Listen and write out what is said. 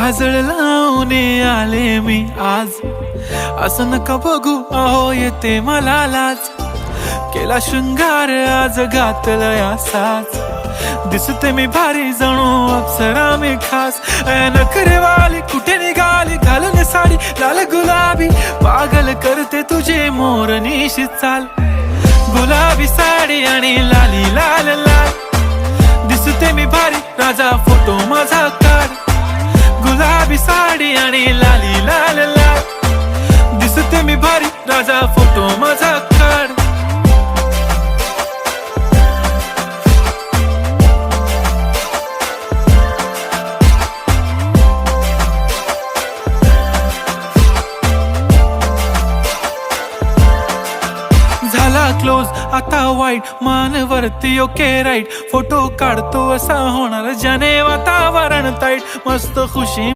काजळ लावून आले मी आज, असं नका बघू अहो येते मला लाज. केला शृंगार आज घातलंय असाच, दिसते मी भारी जणू अप्सरा मी खास. नखरेवाली कुठे निघाली घालून साडी लाल गुलाबी, पागल करते तुझे मोरनीशी चाल. गुलाबी साडी आणि लाली लाल लाल, दिसते मी भारी राजा फोटो माझा काढ. गुलाबी साडी आणि लाली लाल लाल, दिसते मी भारी राजा फोटो माझा काढ. झाला क्लोज आता वाईट, मान वरती ओके राईट. फोटो काढतो असा होणार ज्याने वातावरण ताईट. मस्त खुशी